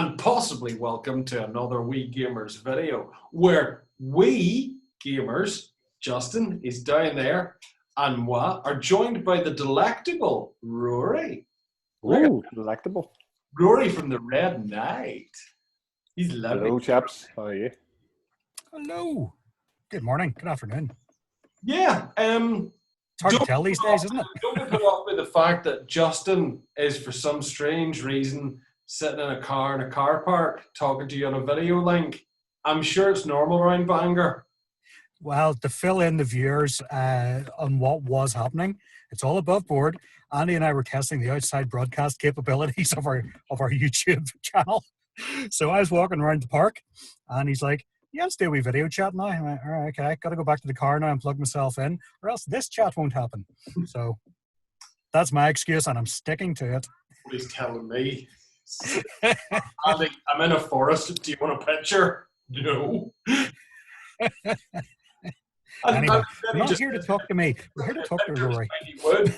and possibly welcome to another We Gamers video where we gamers, Justin is down there, and moi are joined by the delectable Rory. Ooh, delectable. Rory from the Red Knight. He's lovely. Hello, chaps. How are you? Hello. Good morning. Good afternoon. Yeah. It's hard to tell these days, isn't it? Don't be put off by the fact that Justin is, for some strange reason, sitting in a car park talking to you on a video link. I'm sure it's normal around Bangor. Well, to fill in the viewers on what was happening, it's all above board. Andy and I were testing the outside broadcast capabilities of our YouTube channel. So I was walking around the park, and he's like, "Yeah, let's do a wee video chat now." I went, "All right, okay, got to go back to the car now and plug myself in, or else this chat won't happen." So that's my excuse, and I'm sticking to it. What he's telling me. Andy, I'm in a forest. Do you want a picture? No. Anyway, you're not here to talk to me. We're here to talk to Rory. Wood.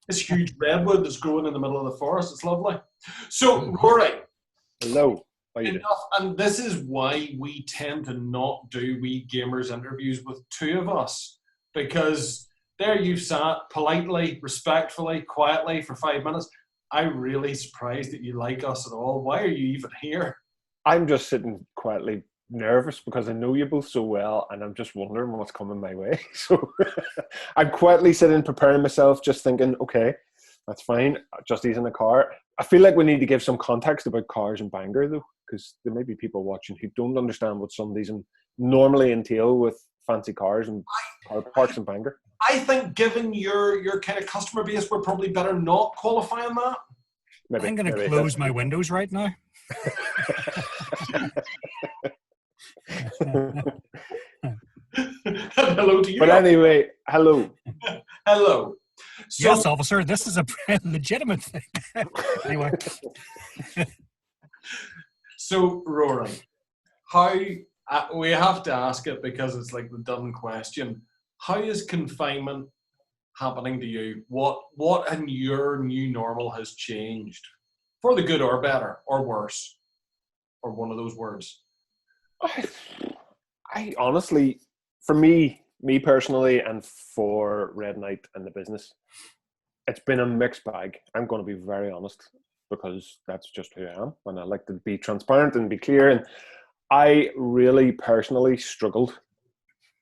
This huge redwood that's growing in the middle of the forest. It's lovely. So, Rory. Hello. How you doing? And this is why we tend to not do We Gamers interviews with two of us. Because there you've sat politely, respectfully, quietly for 5 minutes. I'm really surprised that you like us at all. Why are you even here? I'm just sitting quietly nervous because I know you both so well, and I'm just wondering what's coming my way. So I'm quietly sitting, preparing myself, just thinking, okay, that's fine. Just ease in the car. I feel like we need to give some context about cars in Bangor, though, because there may be people watching who don't understand what some of these normally entail with fancy cars and car parks in Bangor. I think given your kind of customer base, we're probably better not qualifying that. Maybe, I'm going to close my windows right now. Hello to you. But anyway, hello. Hello. So, yes, officer, this is a legitimate thing. Anyway. So, Rory, how we have to ask it because it's like the dumb question. How is confinement happening to you? What in your new normal has changed? For the good or better or worse? Or one of those words? I honestly, for me personally, and for Red Knight and the business, it's been a mixed bag. I'm going to be very honest because that's just who I am, and I like to be transparent and be clear. And I really personally struggled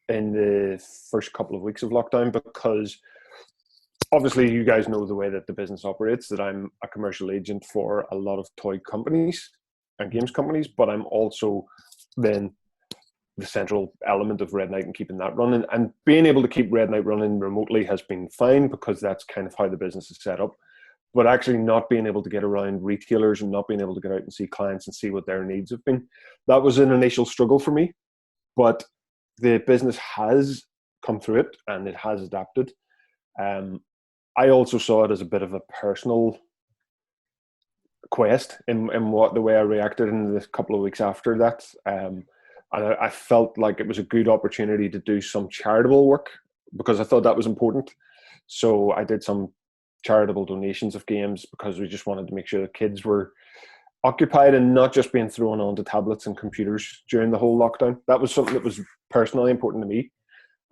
in the first couple of weeks of lockdown because obviously you guys know the way that the business operates, that I'm a commercial agent for a lot of toy companies and games companies, but I'm also then the central element of Red Knight and keeping that running. And being able to keep Red Knight running remotely has been fine because that's kind of how the business is set up. But actually not being able to get around retailers and not being able to get out and see clients and see what their needs have been, that was an initial struggle for me. But the business has come through it and it has adapted. I also saw it as a bit of a personal quest in what the way I reacted in the couple of weeks after that. And I felt like it was a good opportunity to do some charitable work because I thought that was important. So I did some charitable donations of games because we just wanted to make sure that kids were occupied and not just being thrown onto tablets and computers during the whole lockdown. That was something that was personally important to me.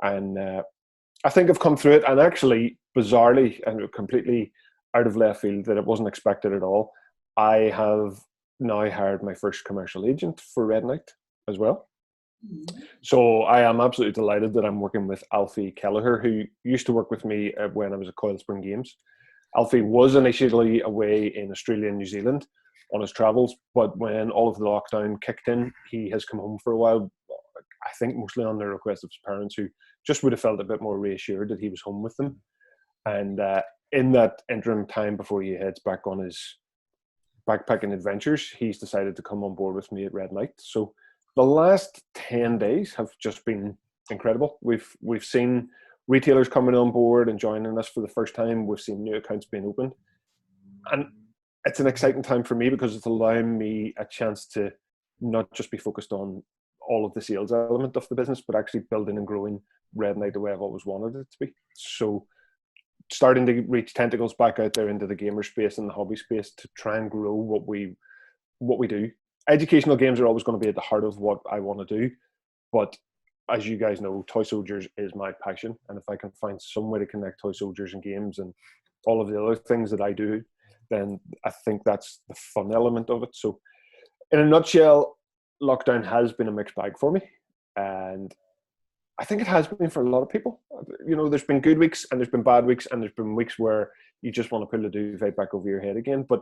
And I think I've come through it. And actually, bizarrely and completely out of left field, that it wasn't expected at all, I have now hired my first commercial agent for Red Knight as well. So I am absolutely delighted that I'm working with Alfie Kelleher, who used to work with me when I was at Coil Spring Games. Alfie was initially away in Australia and New Zealand on his travels, but when all of the lockdown kicked in, he has come home for a while, I think mostly on the request of his parents, who just would have felt a bit more reassured that he was home with them. And in that interim time before he heads back on his backpacking adventures, he's decided to come on board with me at Red Knight. So the last 10 days have just been incredible. We've seen retailers coming on board and joining us for the first time. We've seen new accounts being opened. And it's an exciting time for me because it's allowing me a chance to not just be focused on all of the sales element of the business, but actually building and growing Red Knight the way I've always wanted it to be. So starting to reach tentacles back out there into the gamer space and the hobby space to try and grow what we do educational games are always going to be at the heart of what I want to do. But as you guys know, Toy Soldiers is my passion. And if I can find some way to connect Toy Soldiers and games and all of the other things that I do, then I think that's the fun element of it. So in a nutshell, lockdown has been a mixed bag for me. And I think it has been for a lot of people. You know, there's been good weeks and there's been bad weeks and there's been weeks where you just want to pull the duvet back over your head again. But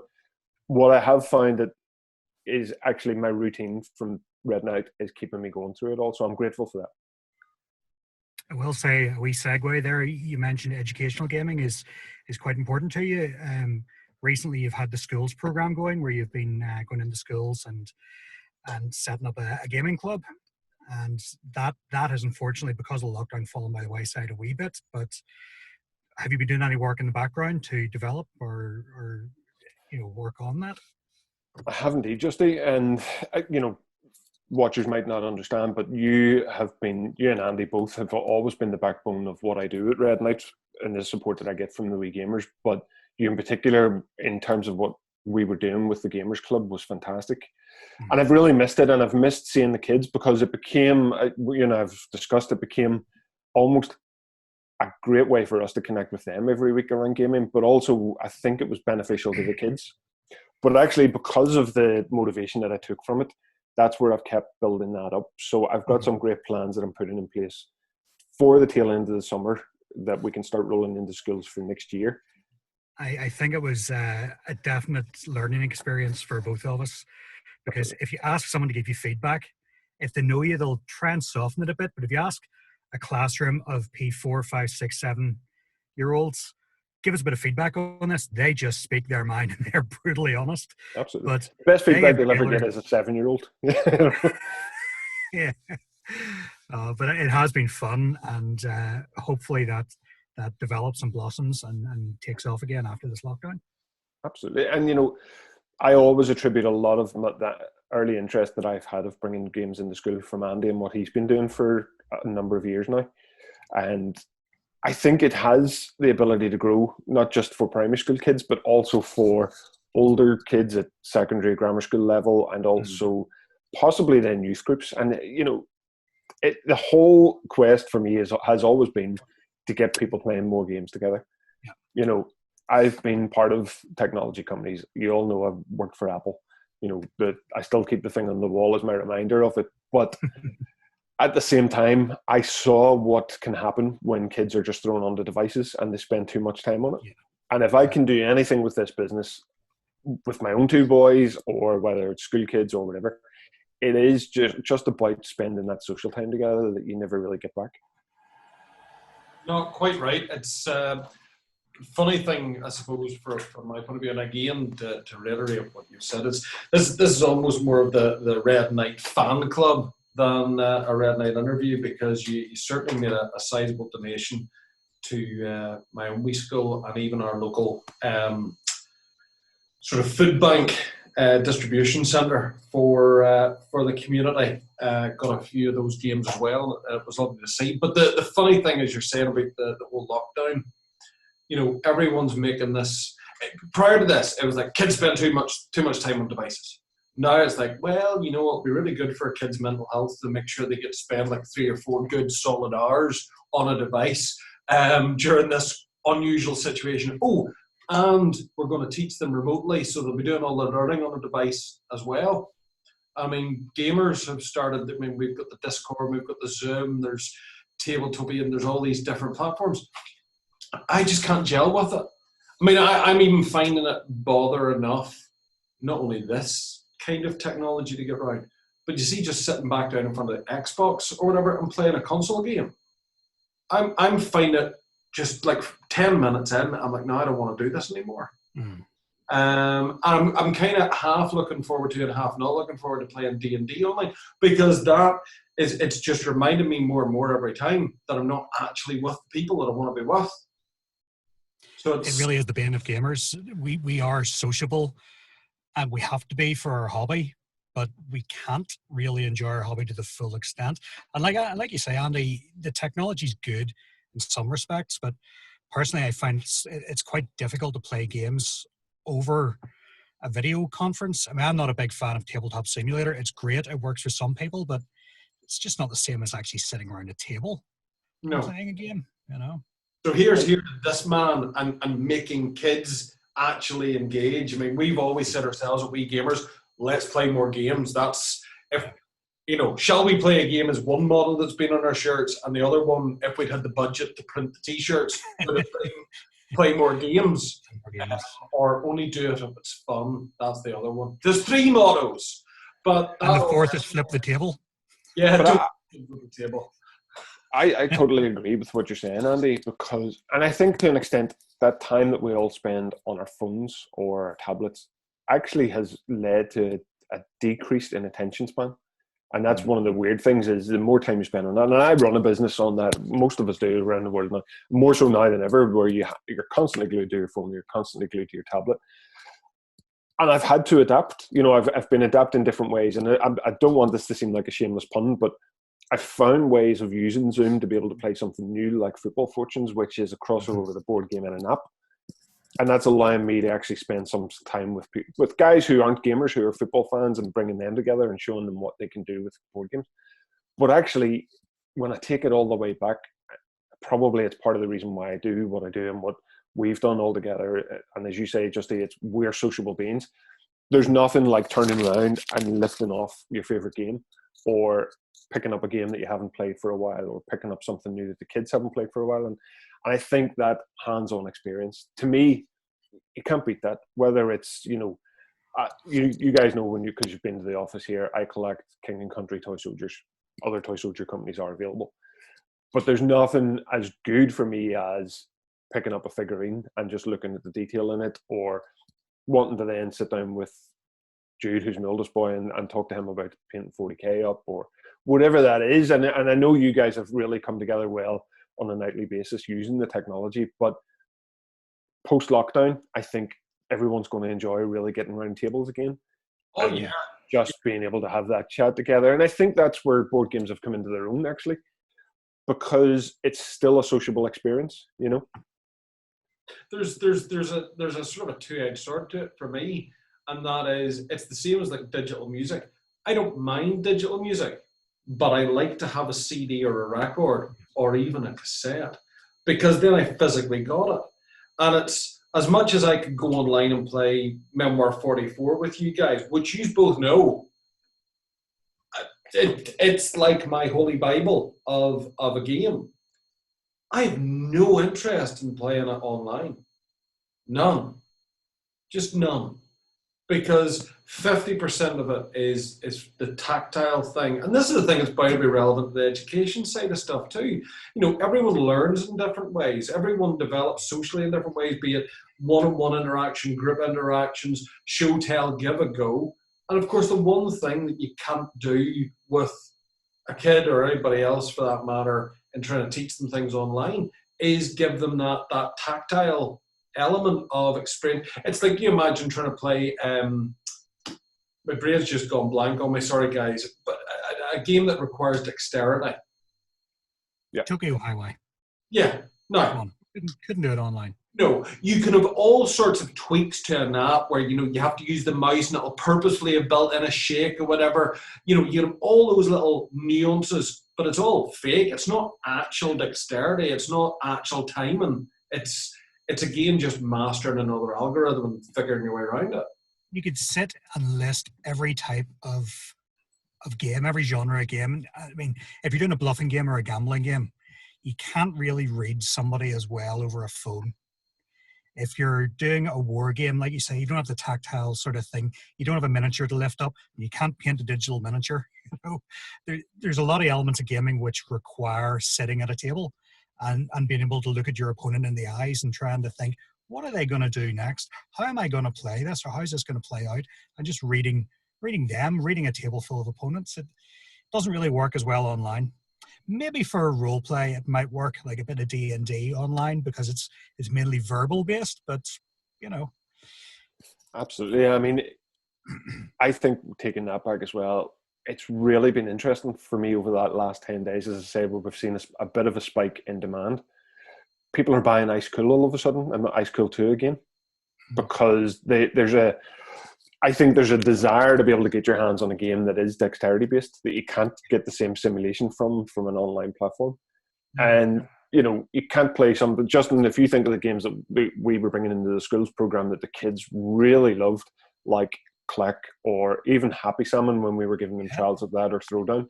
what I have found that is actually my routine from Red Night is keeping me going through it all. So I'm grateful for that. I will say a wee segue there. You mentioned educational gaming is quite important to you. Recently, you've had the schools program going, where you've been going into schools and setting up a gaming club, and that has unfortunately, because of lockdown, fallen by the wayside a wee bit. But have you been doing any work in the background to develop or work on that? I have indeed, Justy, and watchers might not understand, but you and Andy both have always been the backbone of what I do at Red Night and the support that I get from the WEEGAMERS. But you in particular, in terms of what we were doing with the Gamers Club, was fantastic. Mm-hmm. And I've really missed it, and I've missed seeing the kids, because it became, I've discussed, it became almost a great way for us to connect with them every week around gaming, but also I think it was beneficial to the kids. But actually, because of the motivation that I took from it, that's where I've kept building that up. So I've got some great plans that I'm putting in place for the tail end of the summer that we can start rolling into schools for next year. I think it was a definite learning experience for both of us, because if you ask someone to give you feedback, if they know you, they'll try and soften it a bit. But if you ask a classroom of P4, 5, 6, 7-year-olds, give us a bit of feedback on this, they just speak their mind and they're brutally honest. Absolutely. But best feedback they'll ever get is a 7-year-old. Yeah. But it has been fun, and hopefully that develops and blossoms and takes off again after this lockdown. Absolutely. And, I always attribute a lot of that early interest that I've had of bringing games into school from Andy and what he's been doing for a number of years now. And I think it has the ability to grow, not just for primary school kids, but also for older kids at secondary grammar school level, and also possibly then youth groups. And, the whole quest for me has always been to get people playing more games together. Yeah. I've been part of technology companies. You all know I've worked for Apple. I still keep the thing on the wall as my reminder of it. But at the same time, I saw what can happen when kids are just thrown onto devices and they spend too much time on it. Yeah. And if I can do anything with this business, with my own two boys, or whether it's school kids or whatever, it is just about spending that social time together that you never really get back. No, quite right. It's funny thing, I suppose, from my point of view, and again, to reiterate what you said, is this is almost more of the Red Night fan club than a Red Night interview, because you certainly made a sizable donation to my own wee school and even our local sort of food bank distribution centre for the community. Got a few of those games as well. It was lovely to see. But the funny thing is, you're saying about the whole lockdown, everyone's making this. Prior to this, it was like kids spend too much time on devices. Now it's like, well, it'll be really good for kids' mental health to make sure they get to spend like 3 or 4 good solid hours on a device during this unusual situation. Oh, and we're going to teach them remotely, so they'll be doing all their learning on a device as well. I mean, gamers have started. I mean, we've got the Discord, we've got the Zoom, there's Tabletopia, and there's all these different platforms. I just can't gel with it. I mean, I'm even finding it bother enough, not only this kind of technology to get around, but you see, just sitting back down in front of the Xbox or whatever and playing a console game. I'm finding it just like 10 minutes in, I'm like, no, I don't want to do this anymore. I'm kind of half looking forward to it, half not looking forward to playing D&D online, because it's just reminding me more and more every time that I'm not actually with the people that I want to be with. So it really is the bane of gamers. We are sociable, and we have to be for our hobby, but we can't really enjoy our hobby to the full extent. And like you say, Andy, the technology's good in some respects, but personally I find it's quite difficult to play games over a video conference. I mean, I'm not a big fan of Tabletop Simulator. It's great. It works for some people, but it's just not the same as actually sitting around a table and playing a game, you know? So here's this man and making kids actually engage. I mean, we've always said ourselves at WEEGAMERS, let's play more games. That's, if, you know, shall we play a game is one model that's been on our shirts, and the other one, if we'd had the budget to print the t-shirts, would have been play more games. Or only do it if it's fun. That's the other one. There's 3 mottos. But and the 4th is flip the table. Yeah, flip the table. I totally agree with what you're saying, Andy, because, and I think to an extent, that time that we all spend on our phones or tablets actually has led to a decrease in attention span. And that's one of the weird things, is the more time you spend on that, and I run a business on that, most of us do around the world now, more so now than ever, where you're constantly glued to your phone, you're constantly glued to your tablet. And I've had to adapt. You know, I've been adapting different ways, and I don't want this to seem like a shameless pun, but I've found ways of using Zoom to be able to play something new, like Football Fortunes, which is a crossover with a board game and an app. And that's allowing me to actually spend some time with guys who aren't gamers, who are football fans, and bringing them together and showing them what they can do with board games. But actually, when I take it all the way back, probably it's part of the reason why I do what I do and what we've done all together. And as you say, Justy, we're sociable beings. There's nothing like turning around and lifting off your favorite game, or picking up a game that you haven't played for a while, or picking up something new that the kids haven't played for a while. And I think that hands-on experience, to me, you can't beat that. Whether it's, you know, you guys know, because you've been to the office here, I collect King and Country toy soldiers. Other toy soldier companies are available. But there's nothing as good for me as picking up a figurine and just looking at the detail in it, or wanting to then sit down with Jude, who's my oldest boy, and talk to him about painting 40K up, or whatever that is. And I know you guys have really come together well on a nightly basis using the technology, but post-lockdown, I think everyone's going to enjoy really getting around tables again. Oh, yeah. Just being able to have that chat together. And I think that's where board games have come into their own, actually, because it's still a sociable experience, you know? There's a sort of a two-edged sword to it for me, and that is, it's the same as like digital music. I don't mind digital music, but I like to have a CD or a record or even a cassette, because then I physically got it. And it's, as much as I could go online and play Memoir 44 with you guys, which you both know, it's like my holy Bible of a game. I have no interest in playing it online. None. Just none. Because 50% of it is the tactile thing. And this is the thing that's bound to be relevant to the education side of stuff too. You know, everyone learns in different ways. Everyone develops socially in different ways, be it one-on-one interaction, group interactions, show, tell, give, a go. And of course, the one thing that you can't do with a kid or anybody else for that matter in trying to teach them things online is give them that tactile element of experience. It's like, you imagine trying to play, my brain's just gone blank on me, sorry guys, but a game that requires dexterity. Yeah. Tokyo Highway. Yeah, no. Couldn't do it online. No, you can have all sorts of tweaks to an app where, you know, you have to use the mouse and it'll purposefully have built in a shake or whatever. You know, you have all those little nuances, but it's all fake. It's not actual dexterity. It's not actual timing. It's again just mastering another algorithm and figuring your way around it. You could sit and list every type of game, every genre of game. I mean, if you're doing a bluffing game or a gambling game, you can't really read somebody as well over a phone. If you're doing a war game, like you say, you don't have the tactile sort of thing. You don't have a miniature to lift up. You can't paint a digital miniature. You know, there's a lot of elements of gaming which require sitting at a table and being able to look at your opponent in the eyes and trying to think, what are they going to do next? How am I going to play this? Or how is this going to play out? And just reading a table full of opponents. It doesn't really work as well online. Maybe for role play, it might work, like a bit of D&D online, because it's mainly verbal based, but you know. Absolutely. I mean, I think taking that back as well, it's really been interesting for me over that last 10 days, as I say, where we've seen a bit of a spike in demand. People are buying Icicle all of a sudden, and Icicle 2 again, because there's I think there's a desire to be able to get your hands on a game that is dexterity based, that you can't get the same simulation from an online platform. And you can't play something. Justin, if you think of the games that we were bringing into the schools program that the kids really loved, like Click or even Happy Salmon, when we were giving them trials of that, or Throwdown,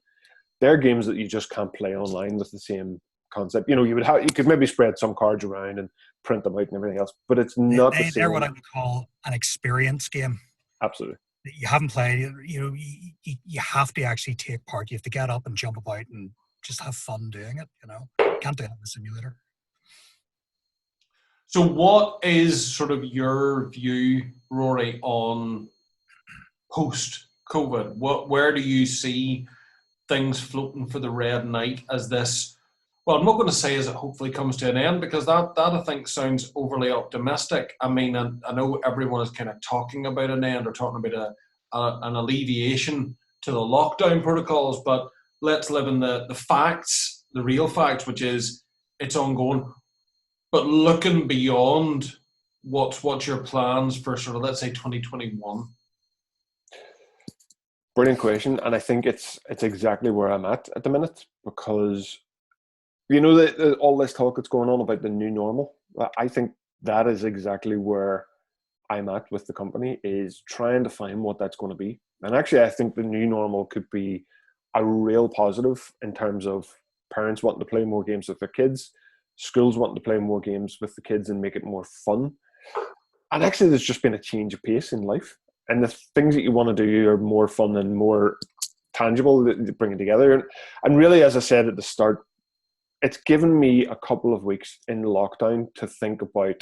they're games that you just can't play online with the same concept. You could maybe spread some cards around and print them out and everything else, but it's not the same. They're what I would call an experience game. Absolutely. You haven't played, you have to actually take part. You have to get up and jump about and just have fun doing it. You can't do it in a simulator. So what is sort of your view, Rory, on post-COVID? Where do you see things floating for the Red Knight as this? Well, I'm not going to say as it hopefully comes to an end, because that I think sounds overly optimistic. I mean, I know everyone is kind of talking about an end or talking about an alleviation to the lockdown protocols, but let's live in the facts, the real facts, which is it's ongoing. But looking beyond, what's your plans for sort of, let's say, 2021? Brilliant question, and I think it's exactly where I'm at the minute, because all this talk that's going on about the new normal, I think that is exactly where I'm at with the company, is trying to find what that's going to be. And actually, I think the new normal could be a real positive in terms of parents wanting to play more games with their kids, schools wanting to play more games with the kids and make it more fun. And actually, there's just been a change of pace in life. And the things that you want to do are more fun and more tangible, that bring it together. And really, as I said at the start, it's given me a couple of weeks in lockdown to think about,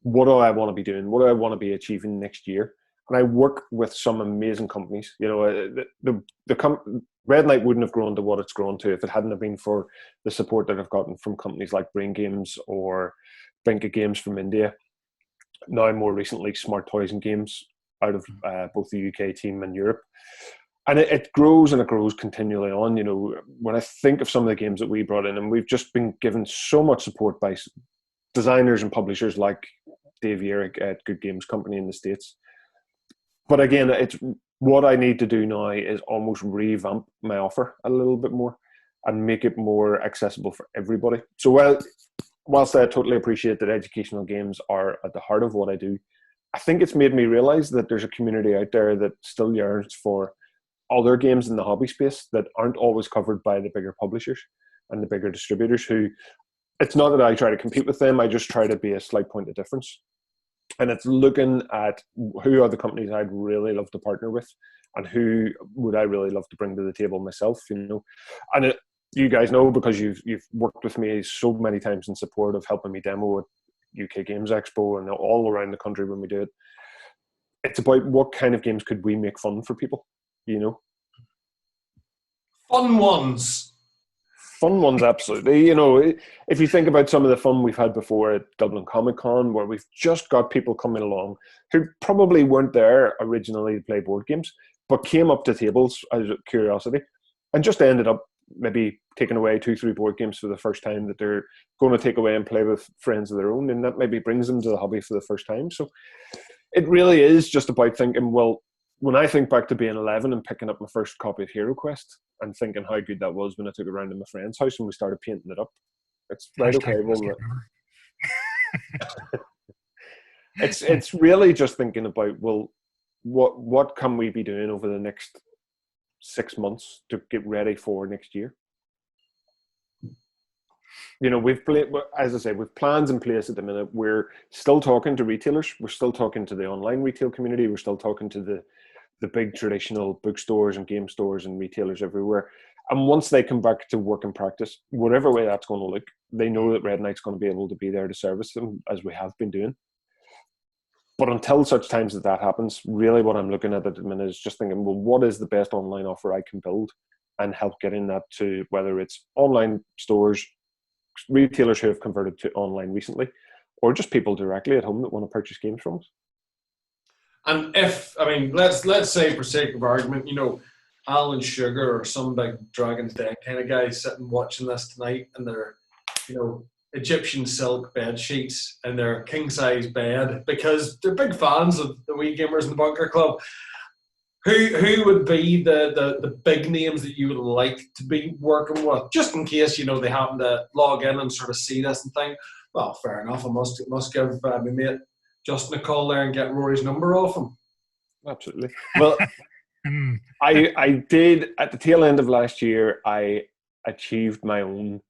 what do I want to be doing? What do I want to be achieving next year? And I work with some amazing companies. The Red Knight wouldn't have grown to what it's grown to if it hadn't have been for the support that I've gotten from companies like Brain Games or Binka Games from India. Now, more recently, Smart Toys and Games out of both the UK team and Europe. And it grows and it grows continually on. When I think of some of the games that we brought in, and we've just been given so much support by designers and publishers like Dave Yerrick at Good Games Company in the States. But again, it's what I need to do now is almost revamp my offer a little bit more and make it more accessible for everybody. So whilst I totally appreciate that educational games are at the heart of what I do, I think it's made me realize that there's a community out there that still yearns for other games in the hobby space that aren't always covered by the bigger publishers and the bigger distributors, who, it's not that I try to compete with them, I just try to be a slight point of difference. And it's looking at who are the companies I'd really love to partner with and who would I really love to bring to the table myself, And you guys know, because you've worked with me so many times in support of helping me demo at UK Games Expo and all around the country when we do it. It's about what kind of games could we make fun for people, Fun ones. Fun ones, absolutely. If you think about some of the fun we've had before at Dublin Comic Con, where we've just got people coming along who probably weren't there originally to play board games, but came up to tables as a curiosity and just ended up maybe taking away 2-3 board games for the first time that they're going to take away and play with friends of their own, and that maybe brings them to the hobby for the first time. So it really is just about thinking, well, when I think back to being 11 and picking up my first copy of Hero Quest and thinking how good that was when I took it around to my friend's house and we started painting it up, it's right, okay, well, it's really just thinking about, well, what can we be doing over the next 6 months to get ready for next year? As I say, we've plans in place at the minute. We're still talking to retailers. We're still talking to the online retail community. We're still talking to the big traditional bookstores and game stores and retailers everywhere. And once they come back to work and practice, whatever way that's going to look, they know that Red Knight's going to be able to be there to service them, as we have been doing. But until such times that happens, really what I'm looking at the minute is just thinking, well, what is the best online offer I can build and help getting that to, whether it's online stores, retailers who have converted to online recently, or just people directly at home that want to purchase games from us. And let's say, for sake of argument, Alan Sugar or some big Dragon's Den kind of guy sitting watching this tonight, and they're, Egyptian silk bed sheets in their king size bed because they're big fans of the WEEGAMERS and the Bunker Club. Who would be the big names that you would like to be working with, just in case they happen to log in and sort of see this and think, well, fair enough, I must give my mate Justin a call there and get Rory's number off him. Absolutely. Well, I did at the tail end of last year. I achieved my own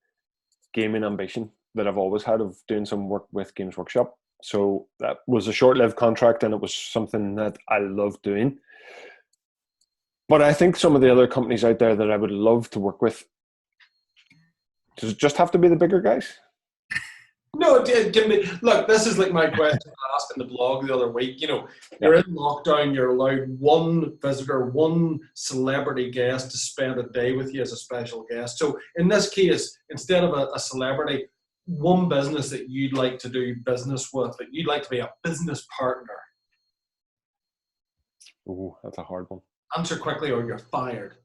gaming ambition that I've always had of doing some work with Games Workshop. So that was a short-lived contract, and it was something that I loved doing. But I think some of the other companies out there that I would love to work with, does it just have to be the bigger guys? No, give me. Look, this is like my question I asked in the blog the other week. You're in lockdown. You're allowed one visitor, one celebrity guest to spend a day with you as a special guest. So in this case, instead of a celebrity, one business that you'd like to do business with, that you'd like to be a business partner. Oh, that's a hard one. Answer quickly or you're fired.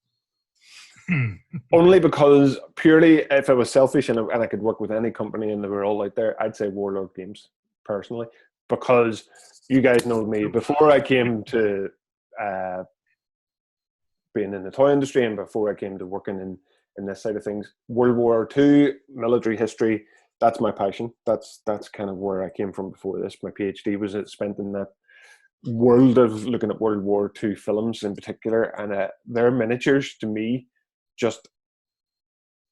Only because purely if I was selfish and I could work with any company and they were all out there, I'd say Warlord Games personally, because you guys know me. Before I came to being in the toy industry and before I came to working in this side of things, World War II, military history, that's my passion. That's kind of where I came from before this. My PhD was spent in that world of looking at World War II films in particular, and their miniatures to me just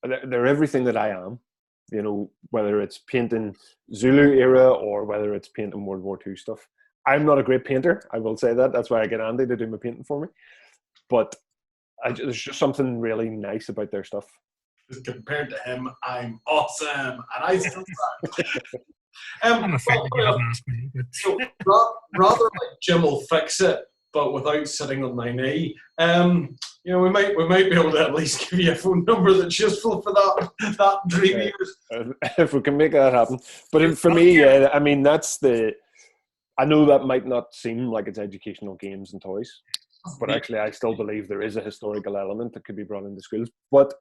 they're everything that I am, whether it's painting Zulu era or whether it's painting World War II stuff. I'm not a great painter, I will say that. That's why I get Andy to do my painting for me, but there's just something really nice about their stuff. Compared to him, I'm awesome, and I still suck. I'm afraid you haven't asked me. But... So rather like Jim will fix it, but without sitting on my knee. We might be able to at least give you a phone number that's useful for that dream of yours. If we can make that happen. But for me, yeah, I mean I know that might not seem like it's educational games and toys, but actually I still believe there is a historical element that could be brought into schools. But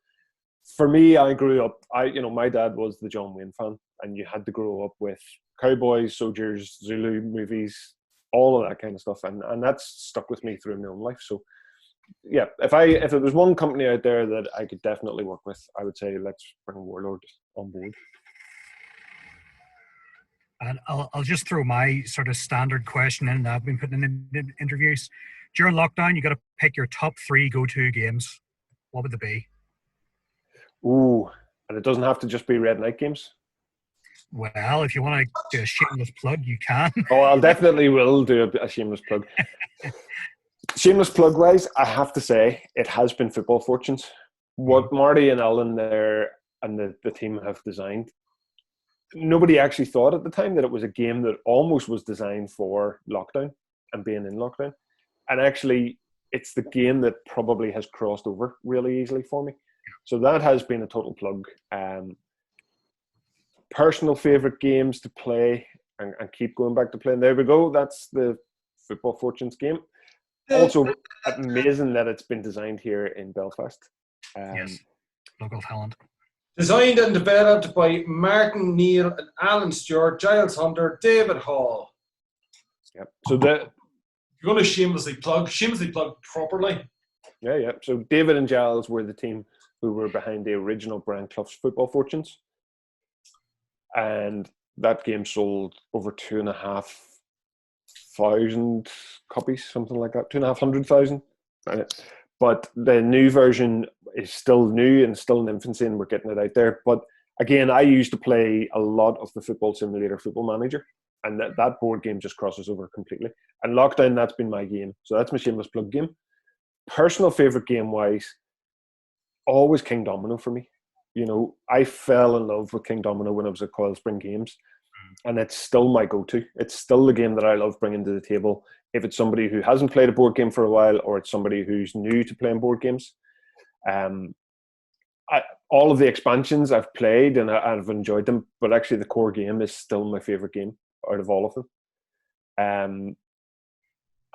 for me, I grew up. My dad was the John Wayne fan, and you had to grow up with cowboys, soldiers, Zulu movies, all of that kind of stuff, and that's stuck with me through my own life. So, yeah, if it was one company out there that I could definitely work with, I would say let's bring Warlord on board. And I'll just throw my sort of standard question in that I've been putting in interviews. During lockdown, you got to pick your top 3 go-to games. What would they be? Ooh, and it doesn't have to just be Red Knight games. Well, if you want to do a shameless plug, you can. Oh, I'll definitely will do a shameless plug. Shameless plug wise, I have to say it has been Football Fortunes. What Marty and Alan there and the team have designed. Nobody actually thought at the time that it was a game that almost was designed for lockdown and being in lockdown. And actually, it's the game that probably has crossed over really easily for me. So that has been a total plug. Personal favourite games to play and keep going back to playing. There we go. That's the Football Fortunes game. Also, amazing that it's been designed here in Belfast. Yes, local talent. Designed and developed by Martin Neal and Alan Stewart, Giles Hunter, David Hall. Yep. So you're going to shamelessly plug properly. Yeah. So David and Giles were the team who were behind the original Brian Clough's Football Fortunes. And that game sold over 2,500 copies, something like that, 2,500,000. But the new version is still new and still in infancy, and we're getting it out there. But again, I used to play a lot of the football simulator, Football Manager, and that board game just crosses over completely. And Lockdown, that's been my game. So that's my shameless plug game. Personal favourite game-wise, always King Domino for me. I fell in love with King Domino when I was at Coil Spring Games, and it's still my go-to. It's still the game that I love bringing to the table. If it's somebody who hasn't played a board game for a while, or it's somebody who's new to playing board games, all of the expansions I've played and I've enjoyed them, but actually the core game is still my favourite game out of all of them.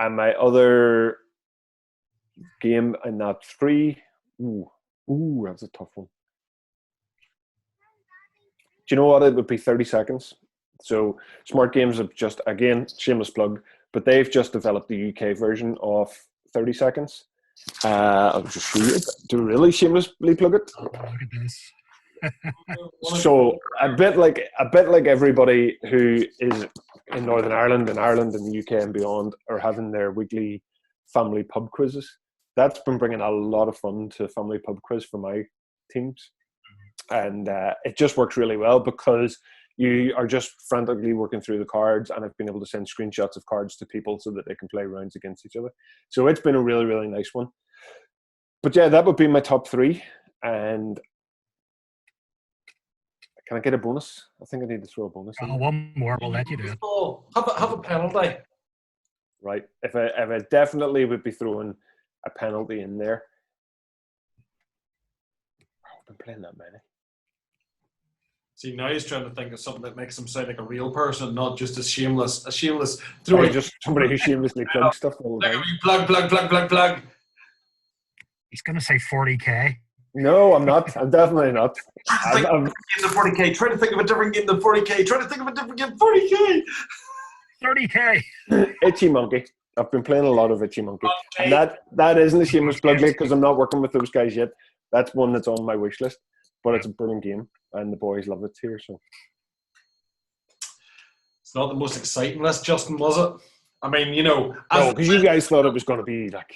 And my other game in that 3, that's a tough one. you know what? It would be 30 seconds. So Smart Games have just, again, shameless plug, but they've just developed the UK version of 30 seconds. I'll just show you. Do really shamelessly plug it? Oh, look at this. So a bit like everybody who is in Northern Ireland and Ireland and the UK and beyond are having their weekly family pub quizzes. That's been bringing a lot of fun to family pub quiz for my teams, and it just works really well because you are just frantically working through the cards, and I've been able to send screenshots of cards to people so that they can play rounds against each other. So it's been a really, really nice one. But yeah, that would be my top 3. And can I get a bonus? I think I need to throw a bonus in. One more, we'll let you do it. Oh, have a penalty. Right. If I definitely would be throwing a penalty in there. I've been playing that many. See, now he's trying to think of something that makes him sound like a real person, not just a shameless Or just somebody who shamelessly plugs stuff all the time. Plug. He's going to say 40k. No, I'm not. I'm definitely not. I'm the 40k. Try to think of a different game than 40k. Try to think of a different game. 40k. 30k. Itchy Monkey. I've been playing a lot of Itchy Monkey. And that isn't a shameless plug because I'm not working with those guys yet. That's one that's on my wish list. But it's a brilliant game, and the boys love it here. So it's not the most exciting list, Justin, was it? I mean, you know, no, because you guys thought it was going to be like.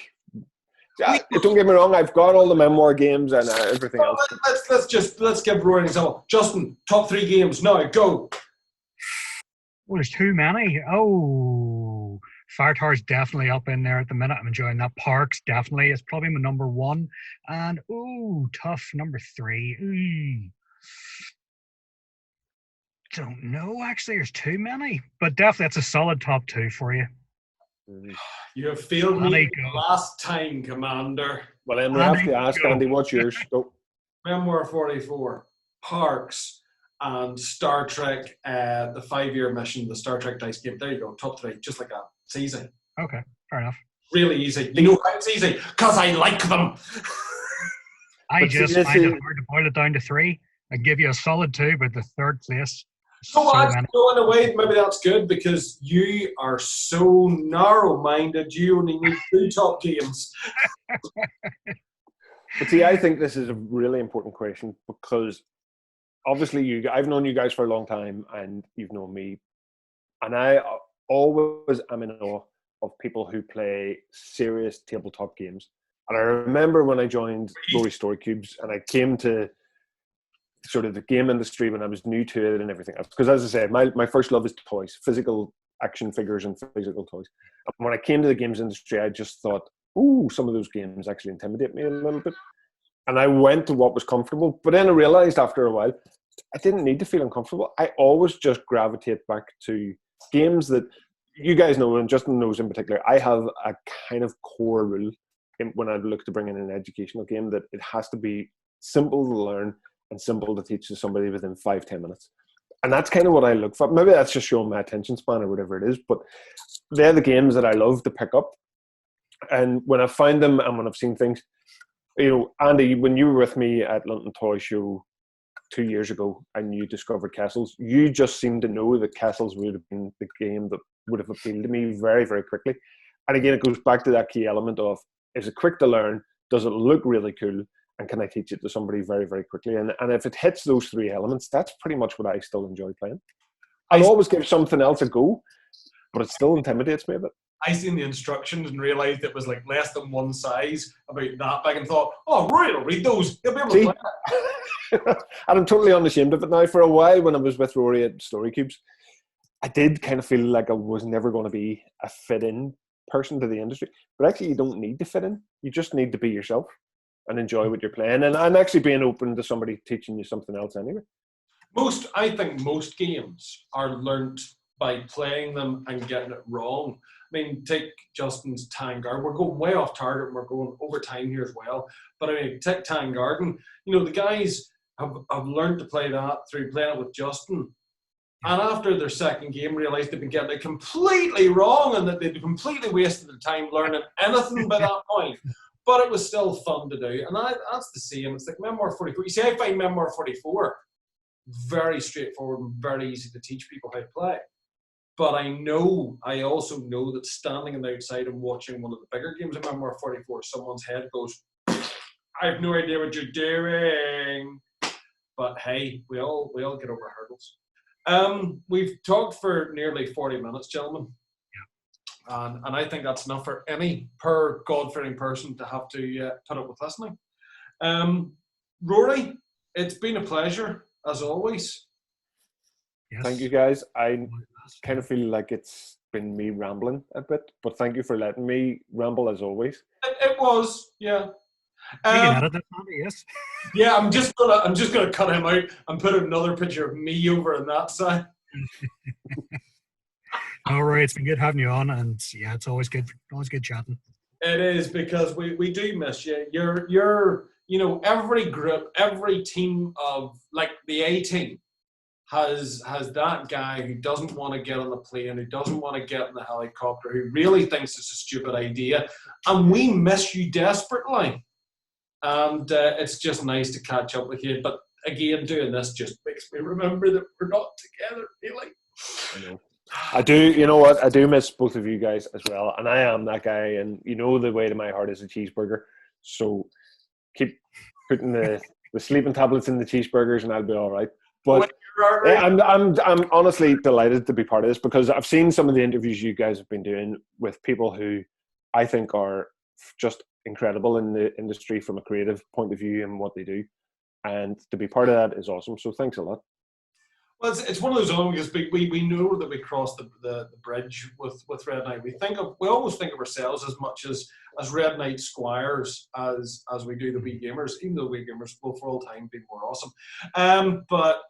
Don't get me wrong. I've got all the memoir games and everything else. Let's give Rory an example. Justin, top 3 games now. Go. Oh, there's too many. Oh, Fire Tower's definitely up in there at the minute. I'm enjoying that. Parks definitely. It's probably my number 1. And tough number 3. Don't know. Actually, there's too many. But definitely, that's a solid top 2 for you. You have failed me last time, Commander. Well, then we have to ask Andy, what's yours? Go. Memoir 44, Parks, and Star Trek, the 5-year mission, the Star Trek dice game. There you go, top 3, just like that. It's easy. Okay, fair enough. Really easy. You know why it's easy? Because I like them. I just find it hard to boil it down to 3. I give you a solid 2, but the 3rd place. So in a way, maybe that's good because you are so narrow-minded. You only need 2 top games. But see, I think this is a really important question because obviously I've known you guys for a long time and you've known me. And I always am in awe of people who play serious tabletop games. And I remember when I joined Rory Story Cubes and I came to sort of the game industry when I was new to it and everything else. Because as I said, my first love is toys, physical action figures and physical toys. And when I came to the games industry, I just thought, some of those games actually intimidate me a little bit. And I went to what was comfortable. But then I realized after a while, I didn't need to feel uncomfortable. I always just gravitate back to games that you guys know, and Justin knows in particular, I have a kind of core rule when I look to bring in an educational game that it has to be simple to learn and simple to teach to somebody within 5-10 minutes. And that's kind of what I look for. Maybe that's just showing my attention span or whatever it is, but they're the games that I love to pick up. And when I find them and when I've seen things, Andy, when you were with me at London Toy Show 2 years ago and you discovered Castles, you just seemed to know that Castles would have been the game that would have appealed to me very, very quickly. And again, it goes back to that key element of, is it quick to learn? Does it look really cool? And can I teach it to somebody very, very quickly? And if it hits those 3 elements, that's pretty much what I still enjoy playing. I'll always give something else a go, but it still intimidates me a bit. I seen the instructions and realised it was like less than 1 size, about that big, and thought, Rory will read those. He'll be able to play it. And I'm totally unashamed of it now. For a while, when I was with Rory at Story Cubes, I did kind of feel like I was never going to be a fit-in person to the industry. But actually, you don't need to fit in. You just need to be yourself and enjoy what you're playing, and actually being open to somebody teaching you something else anyway. I think most games are learnt by playing them and getting it wrong. I mean, take Justin's Tang Garden. We're going way off target and we're going over time here as well. But I mean, take Tang Garden. The guys have learned to play that through playing it with Justin. And after their second game, realised they'd been getting it completely wrong and that they'd completely wasted their time learning anything by that point. But it was still fun to do. And that's the same. It's like Memoir 44. You see, I find Memoir 44 very straightforward and very easy to teach people how to play. But I also know that standing on the outside and watching one of the bigger games, I remember 44, someone's head goes, I have no idea what you're doing. But hey, we all get over hurdles. We've talked for nearly 40 minutes, gentlemen. Yeah. And I think that's enough for any God-fearing person to have to put up with listening. Rory, it's been a pleasure, as always. Yes. Thank you, guys. I kind of feel like it's been me rambling a bit, but thank you for letting me ramble, as always. It was, yeah. You can edit that, yes. Yeah, I'm just gonna cut him out and put another picture of me over on that side. All right, it's been good having you on, and yeah, it's always good chatting. It is, because we do miss you. You're every group, every team of, like, the A team has that guy who doesn't want to get on the plane, who doesn't want to get in the helicopter, who really thinks it's a stupid idea, and we miss you desperately. And it's just nice to catch up with you. But again, doing this just makes me remember that we're not together, really. I know. I do, you know what? I do miss both of you guys as well. And I am that guy. And you know the way to my heart is a cheeseburger. So keep putting the sleeping tablets in the cheeseburgers and I'll be all right. But I'm honestly delighted to be part of this, because I've seen some of the interviews you guys have been doing with people who I think are just incredible in the industry from a creative point of view and what they do. And to be part of that is awesome. So thanks a lot. Well, it's one of those because we know that we crossed the bridge with Red Knight. We always think of ourselves as much as Red Knight Squires as we do the WEEGAMERS, even though WEEGAMERS will for all time be more awesome. But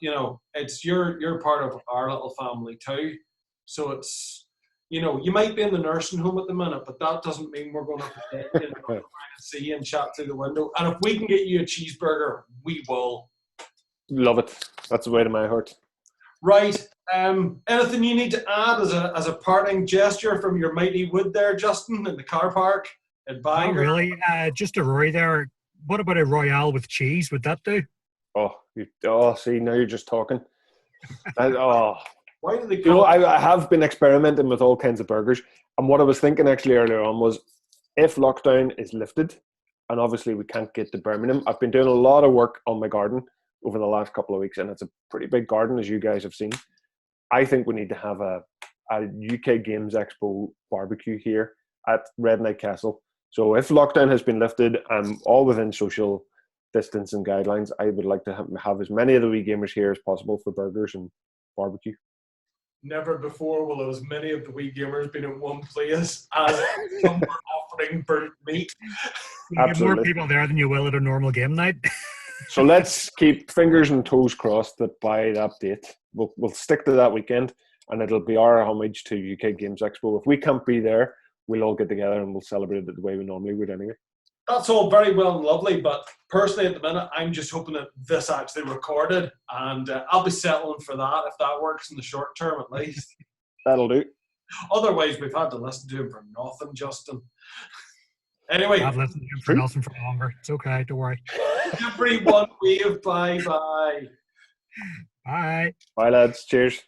it's you're part of our little family too. So it's you might be in the nursing home at the minute, but that doesn't mean we're going to see you and chat through the window. And if we can get you a cheeseburger, we will. Love it. That's the way to my heart. Right. Anything you need to add as a parting gesture from your mighty wood there, Justin, in the car park at Bangor? Not really. Just a Rory there. What about a Royale with cheese? Would that do? See, now you're just talking. Why do they call I have been experimenting with all kinds of burgers. And what I was thinking actually earlier on was, if lockdown is lifted, and obviously we can't get to Birmingham, I've been doing a lot of work on my garden over the last couple of weeks, and it's a pretty big garden, as you guys have seen. I think we need to have a UK Games Expo barbecue here at Red Knight Castle. So if lockdown has been lifted, all within social distance and guidelines, I would like to have as many of the WEEGAMERS here as possible for burgers and barbecue. Never before will as many of the WEEGAMERS been in one place as some were offering burnt meat. You get more people there than you will at a normal game night. So let's keep fingers and toes crossed that by that date, we'll stick to that weekend, and it'll be our homage to UK Games Expo. If we can't be there, we'll all get together and we'll celebrate it the way we normally would anyway. That's all very well and lovely, but personally at the minute, I'm just hoping that this actually recorded, and I'll be settling for that if that works in the short term at least. That'll do. Otherwise, we've had to listen to him for nothing, Justin. Anyway. I've listened to him for nothing for longer. It's okay, don't worry. Everyone wave bye-bye. Bye. Bye, lads. Cheers.